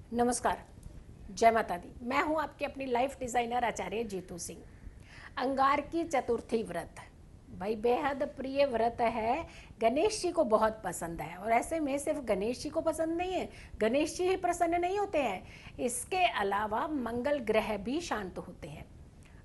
नमस्कार, जय माता दी। मैं हूं आपकी अपनी लाइफ डिज़ाइनर आचार्य जीतू सिंह। अंगार की चतुर्थी व्रत भाई बेहद प्रिय व्रत है। गणेश जी को बहुत पसंद है और ऐसे में सिर्फ गणेश जी को पसंद नहीं है, गणेश जी ही प्रसन्न नहीं होते हैं, इसके अलावा मंगल ग्रह भी शांत होते हैं।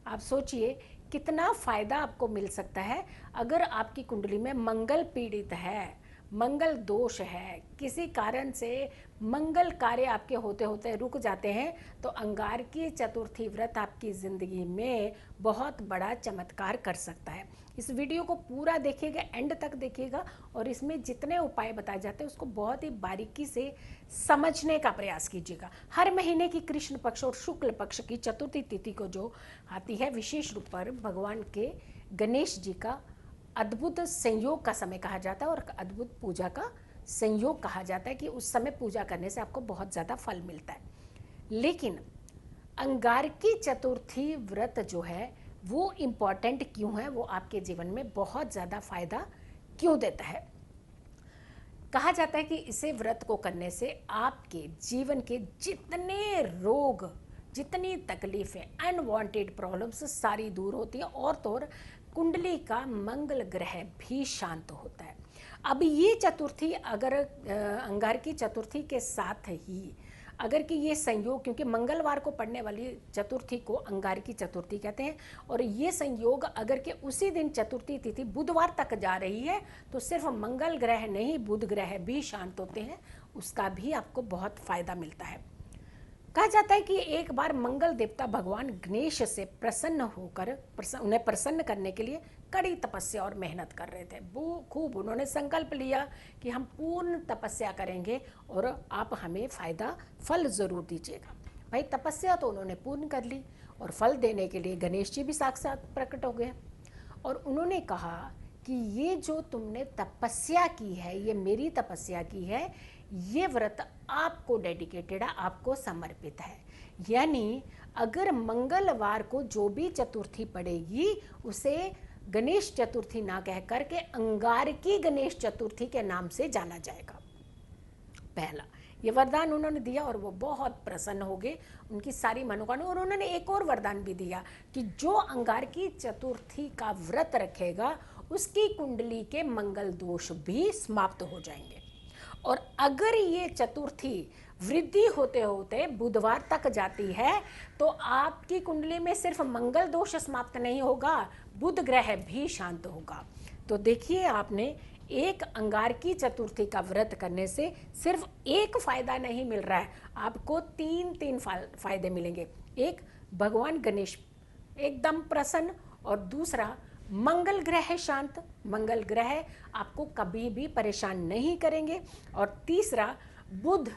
आप सोचिए कितना फायदा आपको मिल सकता है अगर आपकी कुंडली में मंगल पीड़ित है, मंगल दोष है, किसी कारण से मंगल कार्य आपके होते होते रुक जाते हैं, तो अंगार की चतुर्थी व्रत आपकी ज़िंदगी में बहुत बड़ा चमत्कार कर सकता है। इस वीडियो को पूरा देखिएगा, एंड तक देखिएगा और इसमें जितने उपाय बताए जाते हैं उसको बहुत ही बारीकी से समझने का प्रयास कीजिएगा। हर महीने की कृष्ण पक्ष और शुक्ल पक्ष की चतुर्थी तिथि को जो आती है, विशेष रूप पर भगवान के गणेश जी का अद्भुत संयोग का समय कहा जाता है और अद्भुत पूजा का संयोग कहा जाता है कि उस समय पूजा करने से आपको बहुत ज़्यादा फल मिलता है। लेकिन अंगारकी चतुर्थी व्रत जो है वो इम्पॉर्टेंट क्यों है, वो आपके जीवन में बहुत ज़्यादा फायदा क्यों देता है। कहा जाता है कि इसे व्रत को करने से आपके जीवन के जितने रोग, जितनी तकलीफें, अनवांटेड प्रॉब्लम्स सारी दूर होती हैं और तो और कुंडली का मंगल ग्रह भी शांत होता है। अब ये चतुर्थी अगर अंगार की चतुर्थी के साथ ही अगर कि ये संयोग, क्योंकि मंगलवार को पड़ने वाली चतुर्थी को अंगार की चतुर्थी कहते हैं, और ये संयोग अगर कि उसी दिन चतुर्थी तिथि बुधवार तक जा रही है तो सिर्फ मंगल ग्रह नहीं बुध ग्रह भी शांत होते हैं, उसका भी आपको बहुत फायदा मिलता है। कहा जाता है कि एक बार मंगल देवता भगवान गणेश से प्रसन्न होकर उन्हें प्रसन्न करने के लिए कड़ी तपस्या और मेहनत कर रहे थे। वो खूब उन्होंने संकल्प लिया कि हम पूर्ण तपस्या करेंगे और आप हमें फल ज़रूर दीजिएगा। भाई तपस्या तो उन्होंने पूर्ण कर ली और फल देने के लिए गणेश जी भी साक्षात प्रकट हो गए और उन्होंने कहा कि ये जो तुमने तपस्या की है, ये मेरी तपस्या की है, ये व्रत आपको डेडिकेटेड है, आपको समर्पित है। यानी अगर मंगलवार को जो भी चतुर्थी पड़ेगी उसे गणेश चतुर्थी ना कह करके अंगारकी गणेश चतुर्थी के नाम से जाना जाएगा। पहला ये वरदान उन्होंने दिया और वो बहुत प्रसन्न हो गए, उनकी सारी मनोकामना। और उन्होंने एक और वरदान भी दिया कि जो अंगारकी चतुर्थी का व्रत रखेगा उसकी कुंडली के मंगल दोष भी समाप्त हो जाएंगे। और अगर ये चतुर्थी वृद्धि होते होते बुधवार तक जाती है तो आपकी कुंडली में सिर्फ मंगल दोष समाप्त नहीं होगा, बुध ग्रह भी शांत होगा। तो देखिए, आपने एक अंगारकी चतुर्थी का व्रत करने से सिर्फ एक फायदा नहीं मिल रहा है, आपको तीन फायदे मिलेंगे। एक, भगवान गणेश एकदम प्रसन्न, और दूसरा मंगल ग्रह शांत, मंगल ग्रह आपको कभी भी परेशान नहीं करेंगे, और तीसरा बुध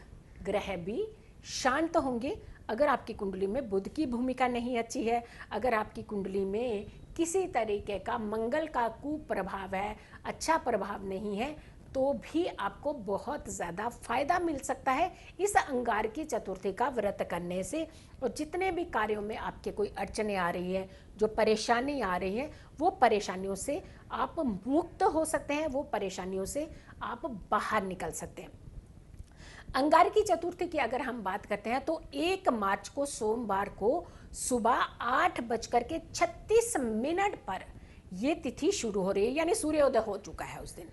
ग्रह भी शांत होंगे। अगर आपकी कुंडली में बुध की भूमिका नहीं अच्छी है, अगर आपकी कुंडली में किसी तरीके का मंगल का कुप्रभाव है, अच्छा प्रभाव नहीं है, तो भी आपको बहुत ज़्यादा फायदा मिल सकता है इस अंगारकी चतुर्थी का व्रत करने से। और जितने भी कार्यों में आपके कोई अड़चने आ रही है, जो परेशानी आ रही है, वो परेशानियों से आप मुक्त हो सकते हैं, वो परेशानियों से आप बाहर निकल सकते हैं। अंगारकी चतुर्थी की अगर हम बात करते हैं तो 1 मार्च को सोमवार को सुबह 8:36 पर ये तिथि शुरू हो रही है, यानी सूर्योदय हो चुका है उस दिन।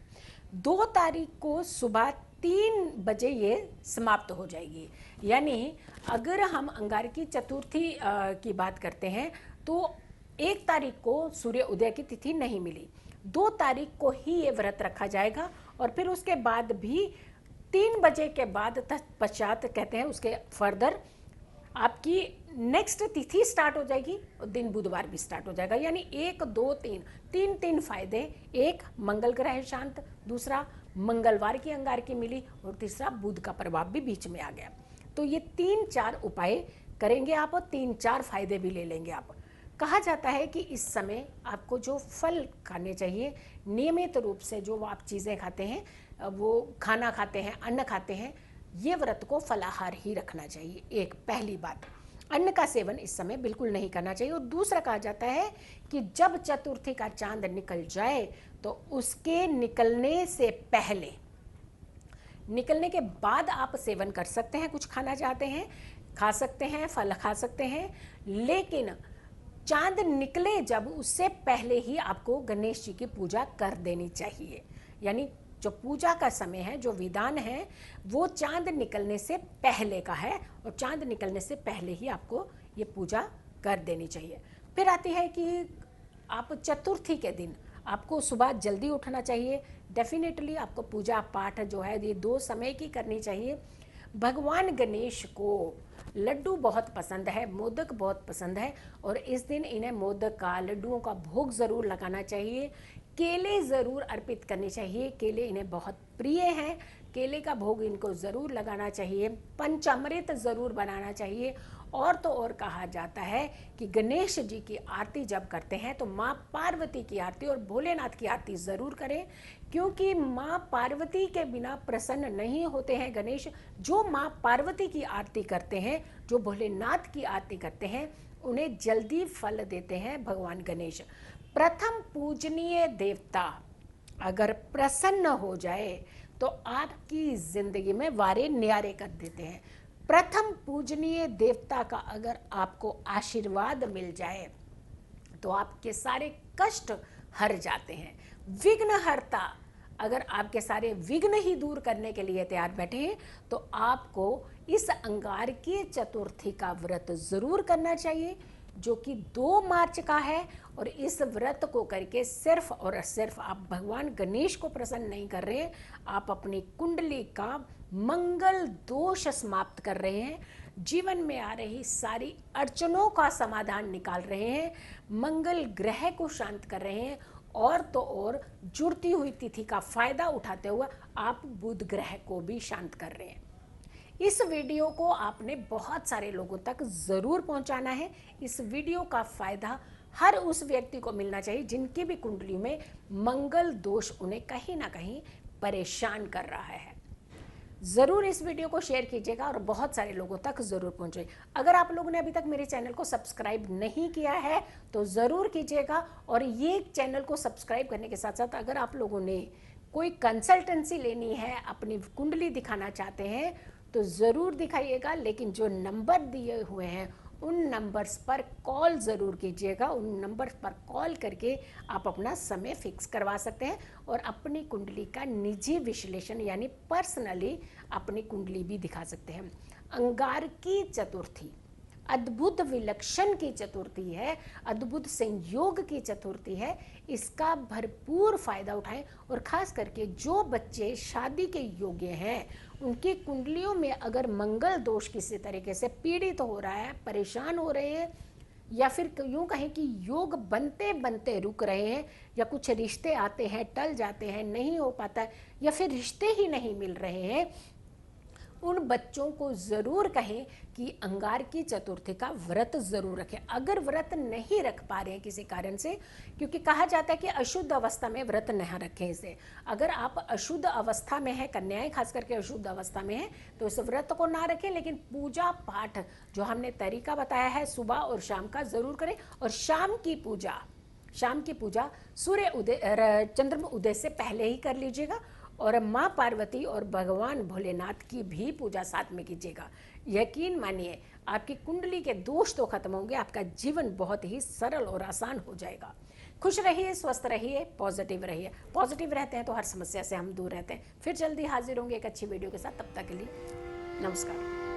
2 तारीख को सुबह 3 बजे ये समाप्त हो जाएगी। यानी अगर हम अंगारकी चतुर्थी की बात करते हैं तो 1 तारीख को सूर्य उदय की तिथि नहीं मिली, 2 तारीख को ही ये व्रत रखा जाएगा और फिर उसके बाद भी 3 बजे के बाद तत्पश्चात कहते हैं उसके फर्दर आपकी नेक्स्ट तिथि स्टार्ट हो जाएगी और दिन बुधवार भी स्टार्ट हो जाएगा। यानी 1, 2, 3 तीन फायदे। एक, मंगल ग्रह शांत, दूसरा मंगलवार की अंगार की मिली, और तीसरा बुध का प्रभाव भी बीच में आ गया। तो ये 3-4 उपाय करेंगे आप और 3-4 फायदे भी ले लेंगे आप। कहा जाता है कि इस समय आपको जो फल खाने चाहिए, नियमित रूप से जो आप चीज़ें खाते हैं, वो खाना खाते हैं, अन्न खाते हैं, ये व्रत को फलाहार ही रखना चाहिए। एक पहली बात, अन्न का सेवन इस समय बिल्कुल नहीं करना चाहिए। और दूसरा कहा जाता है कि जब चतुर्थी का चांद निकल जाए तो उसके निकलने से पहले निकलने के बाद आप सेवन कर सकते हैं, कुछ खाना चाहते हैं खा सकते हैं, फल खा सकते हैं, लेकिन चांद निकले जब उससे पहले ही आपको गणेश जी की पूजा कर देनी चाहिए। यानी जो पूजा का समय है, जो विधान है, वो चांद निकलने से पहले का है और चांद निकलने से पहले ही आपको ये पूजा कर देनी चाहिए। फिर आती है कि आप चतुर्थी के दिन आपको सुबह जल्दी उठना चाहिए। डेफिनेटली आपको पूजा पाठ जो है ये 2 समय की करनी चाहिए। भगवान गणेश को लड्डू बहुत पसंद है, मोदक बहुत पसंद है और इस दिन इन्हें मोदक का, लड्डुओं का भोग ज़रूर लगाना चाहिए। केले ज़रूर अर्पित करने चाहिए, केले इन्हें बहुत प्रिय हैं, केले का भोग इनको ज़रूर लगाना चाहिए। पंचामृत ज़रूर बनाना चाहिए। और तो और कहा जाता है कि गणेश जी की आरती जब करते हैं तो माँ पार्वती की आरती और भोलेनाथ की आरती ज़रूर करें, क्योंकि माँ पार्वती के बिना प्रसन्न नहीं होते हैं गणेश। जो माँ पार्वती की आरती करते हैं, जो भोलेनाथ की आरती करते हैं, उन्हें जल्दी फल देते हैं भगवान गणेश। प्रथम पूजनीय देवता अगर प्रसन्न हो जाए तो आपकी जिंदगी में वारे न्यारे कर देते हैं। प्रथम पूजनीय देवता का अगर आपको आशीर्वाद मिल जाए तो आपके सारे कष्ट हर जाते हैं। विघ्नहर्ता अगर आपके सारे विघ्न ही दूर करने के लिए तैयार बैठे हैं तो आपको इस अंगारकी चतुर्थी का व्रत जरूर करना चाहिए, जो कि 2 मार्च का है। और इस व्रत को करके सिर्फ और सिर्फ आप भगवान गणेश को प्रसन्न नहीं कर रहे हैं, आप अपनी कुंडली का मंगल दोष समाप्त कर रहे हैं, जीवन में आ रही सारी अड़चनों का समाधान निकाल रहे हैं, मंगल ग्रह को शांत कर रहे हैं और तो और जुड़ती हुई तिथि का फायदा उठाते हुए आप बुध ग्रह को भी शांत कर रहे हैं। इस वीडियो को आपने बहुत सारे लोगों तक ज़रूर पहुंचाना है। इस वीडियो का फ़ायदा हर उस व्यक्ति को मिलना चाहिए जिनकी भी कुंडली में मंगल दोष उन्हें कहीं ना कहीं परेशान कर रहा है। ज़रूर इस वीडियो को शेयर कीजिएगा और बहुत सारे लोगों तक ज़रूर पहुंचे। अगर आप लोगों ने अभी तक मेरे चैनल को सब्सक्राइब नहीं किया है तो ज़रूर कीजिएगा। और ये चैनल को सब्सक्राइब करने के साथ साथ अगर आप लोगों ने कोई कंसल्टेंसी लेनी है, अपनी कुंडली दिखाना चाहते हैं तो ज़रूर दिखाइएगा, लेकिन जो नंबर दिए हुए हैं उन नंबर्स पर कॉल ज़रूर कीजिएगा। उन नंबर्स पर कॉल करके आप अपना समय फिक्स करवा सकते हैं और अपनी कुंडली का निजी विश्लेषण यानी पर्सनली अपनी कुंडली भी दिखा सकते हैं। अंगारकी चतुर्थी अद्भुत विलक्षण की चतुर्थी है, अद्भुत संयोग की चतुर्थी है। इसका भरपूर फायदा उठाएं और खास करके जो बच्चे शादी के योग्य हैं, उनकी कुंडलियों में अगर मंगल दोष किसी तरीके से पीड़ित हो रहा है, परेशान हो रहे हैं, या फिर यूं कहें कि योग बनते बनते रुक रहे हैं, या कुछ रिश्ते आते हैं टल जाते हैं, नहीं हो पाता है, या फिर रिश्ते ही नहीं मिल रहे हैं, उन बच्चों को ज़रूर कहें कि अंगारकी चतुर्थी का व्रत ज़रूर रखें। अगर व्रत नहीं रख पा रहे हैं किसी कारण से, क्योंकि कहा जाता है कि अशुद्ध अवस्था में व्रत नहीं रखें इसे। अगर आप अशुद्ध अवस्था में हैं, कन्याएं खास करके अशुद्ध अवस्था में हैं, तो इस व्रत को ना रखें, लेकिन पूजा पाठ जो हमने तरीका बताया है सुबह और शाम का ज़रूर करें। और शाम की पूजा सूर्य उदय चंद्रमा उदय से पहले ही कर लीजिएगा। और माँ पार्वती और भगवान भोलेनाथ की भी पूजा साथ में कीजिएगा। यकीन मानिए आपकी कुंडली के दोष तो खत्म होंगे, आपका जीवन बहुत ही सरल और आसान हो जाएगा। खुश रहिए, स्वस्थ रहिए, पॉजिटिव रहिए। पॉजिटिव रहते हैं तो हर समस्या से हम दूर रहते हैं। फिर जल्दी हाजिर होंगे एक अच्छी वीडियो के साथ। तब तक के लिए नमस्कार।